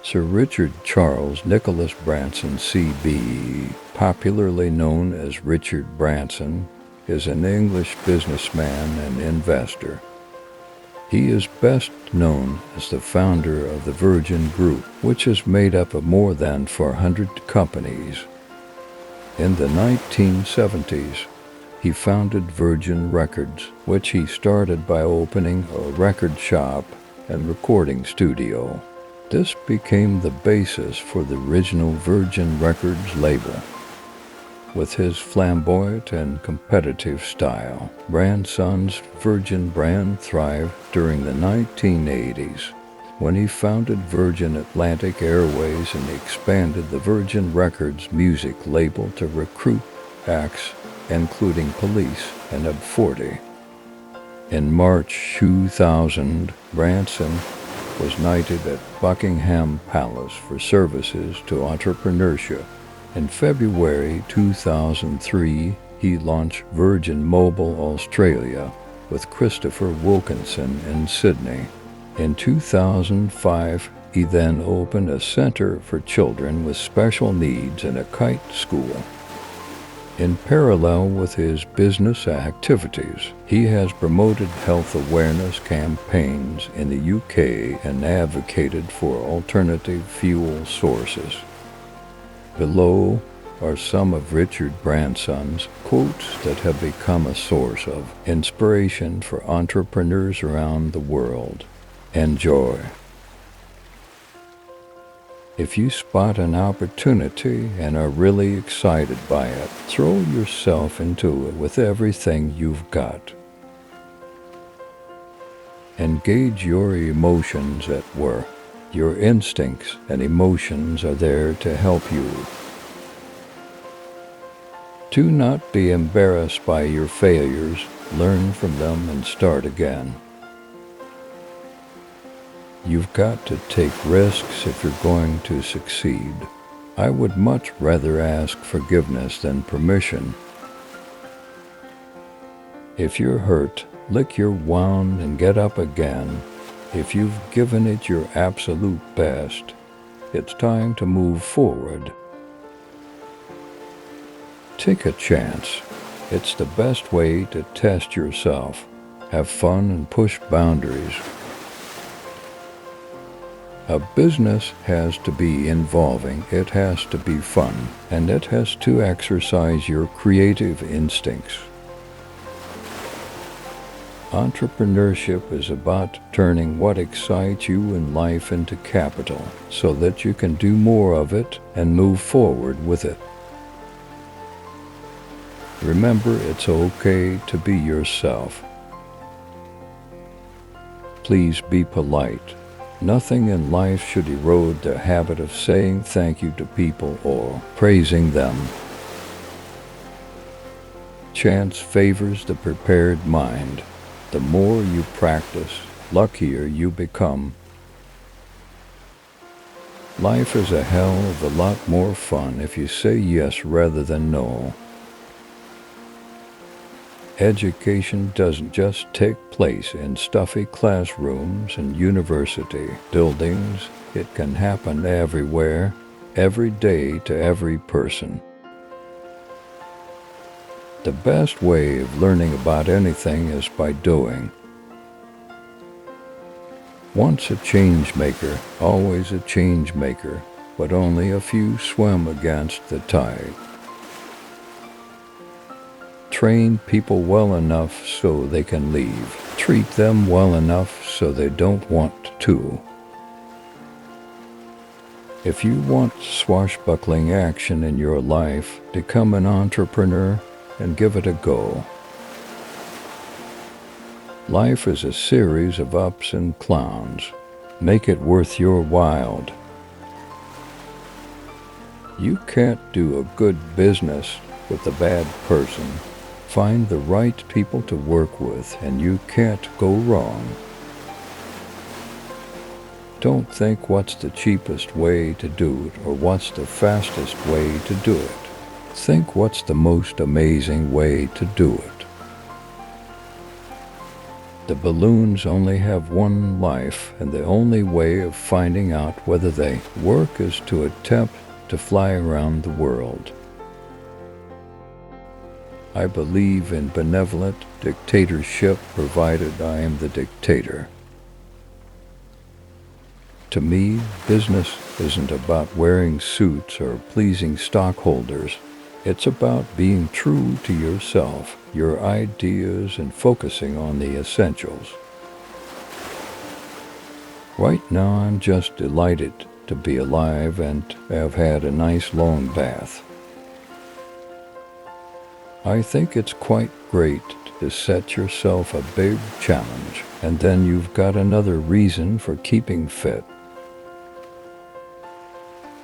Sir Richard Charles Nicholas Branson, C.B., popularly known as Richard Branson, is an English businessman and investor. He is best known as the founder of the Virgin Group, which is made up of more than 400 companies. In the 1970s, he founded Virgin Records, which he started by opening a record shop and recording studio. This became the basis for the original Virgin Records label. With his flamboyant and competitive style, Branson's Virgin brand thrived during the 1980s, when he founded Virgin Atlantic Airways and expanded the Virgin Records music label to recruit acts including Police and UB40. In March 2000, Branson was knighted at Buckingham Palace for services to entrepreneurship. In February 2003, he launched Virgin Mobile Australia with Christopher Wilkinson in Sydney. In 2005, he then opened a centre for children with special needs and a kite school. In parallel with his business activities, he has promoted health awareness campaigns in the UK and advocated for alternative fuel sources. Below are some of Richard Branson's quotes that have become a source of inspiration for entrepreneurs around the world. Enjoy. If you spot an opportunity and are really excited by it, throw yourself into it with everything you've got. Engage your emotions at work. Your instincts and emotions are there to help you. Do not be embarrassed by your failures. Learn from them and start again. You've got to take risks if you're going to succeed. I would much rather ask forgiveness than permission. If you're hurt, lick your wound and get up again. If you've given it your absolute best, it's time to move forward. Take a chance. It's the best way to test yourself. Have fun and push boundaries. A business has to be involving, it has to be fun, and it has to exercise your creative instincts. Entrepreneurship is about turning what excites you in life into capital so that you can do more of it and move forward with it. Remember, it's okay to be yourself. Please be polite. Nothing in life should erode the habit of saying thank you to people or praising them. Chance favors the prepared mind. The more you practice, luckier you become. Life is a hell of a lot more fun if you say yes rather than no. Education doesn't just take place in stuffy classrooms and university buildings. It can happen everywhere, every day to every person. The best way of learning about anything is by doing. Once a change maker, always a change maker, but only a few swim against the tide. Train people well enough so they can leave. Treat them well enough so they don't want to. If you want swashbuckling action in your life, become an entrepreneur and give it a go. Life is a series of ups and clowns. Make it worth your while. You can't do a good business with a bad person. Find the right people to work with and you can't go wrong. Don't think what's the cheapest way to do it or what's the fastest way to do it. Think what's the most amazing way to do it. The balloons only have one life, and the only way of finding out whether they work is to attempt to fly around the world. I believe in benevolent dictatorship, provided I am the dictator. To me, business isn't about wearing suits or pleasing stockholders. It's about being true to yourself, your ideas, and focusing on the essentials. Right now, I'm just delighted to be alive and have had a nice long bath. I think it's quite great to set yourself a big challenge, and then you've got another reason for keeping fit.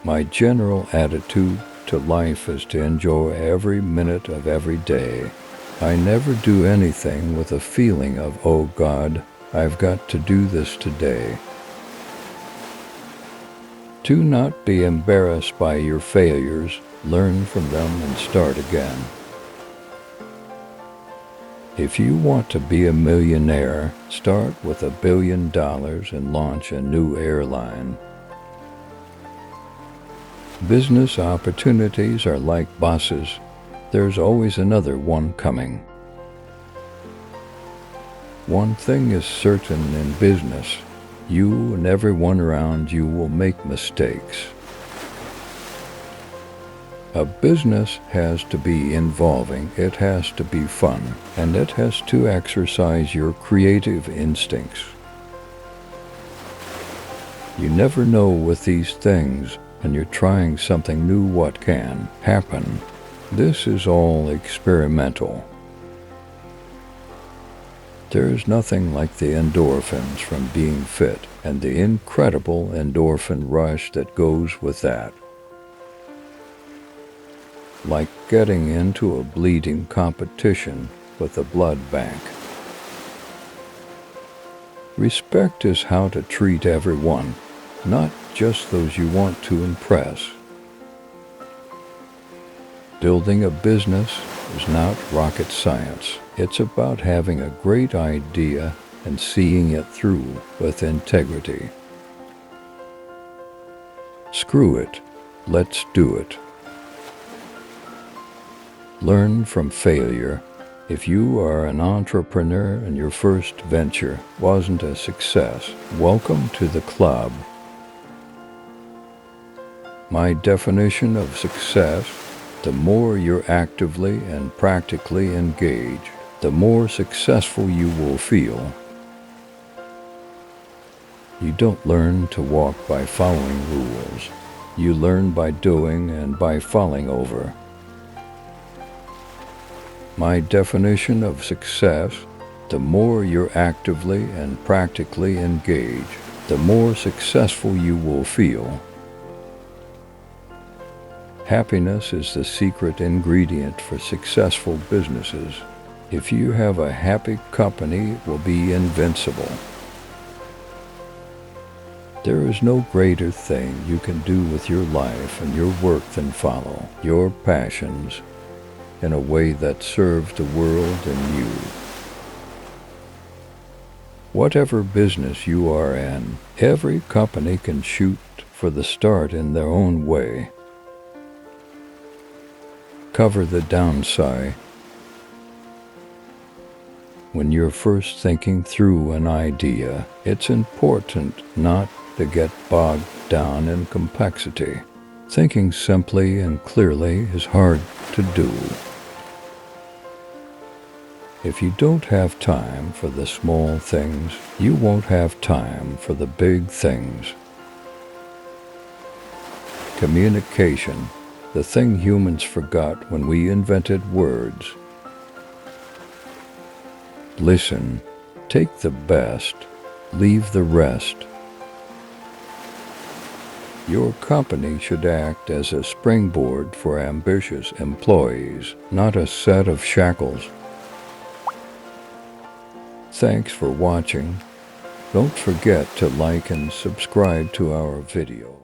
My general attitude to life is to enjoy every minute of every day. I never do anything with a feeling of, oh God, I've got to do this today. Do not be embarrassed by your failures. Learn from them and start again. If you want to be a millionaire, start with $1 billion and launch a new airline. Business opportunities are like buses. There's always another one coming. One thing is certain in business: you and everyone around you will make mistakes. A business has to be involving, it has to be fun, and it has to exercise your creative instincts. You never know with these things, and you're trying something new, what can happen. This is all experimental. There's nothing like the endorphins from being fit and the incredible endorphin rush that goes with that. Like getting into a bleeding competition with a blood bank. Respect is how to treat everyone, not just those you want to impress. Building a business is not rocket science. It's about having a great idea and seeing it through with integrity. Screw it. Let's do it. Learn from failure. If you are an entrepreneur and your first venture wasn't a success, welcome to the club. My definition of success: the more you're actively and practically engaged, the more successful you will feel. You don't learn to walk by following rules. You learn by doing and by falling over. My definition of success: the more you're actively and practically engaged, the more successful you will feel. Happiness is the secret ingredient for successful businesses. If you have a happy company, it will be invincible. There is no greater thing you can do with your life and your work than follow your passions in a way that serves the world and you. Whatever business you are in, every company can shoot for the start in their own way. Cover the downside. When you're first thinking through an idea, it's important not to get bogged down in complexity. Thinking simply and clearly is hard to do. If you don't have time for the small things, you won't have time for the big things. Communication, the thing humans forgot when we invented words. Listen, take the best, leave the rest. Your company should act as a springboard for ambitious employees, not a set of shackles. Thanks for watching. Don't forget to like and subscribe to our video.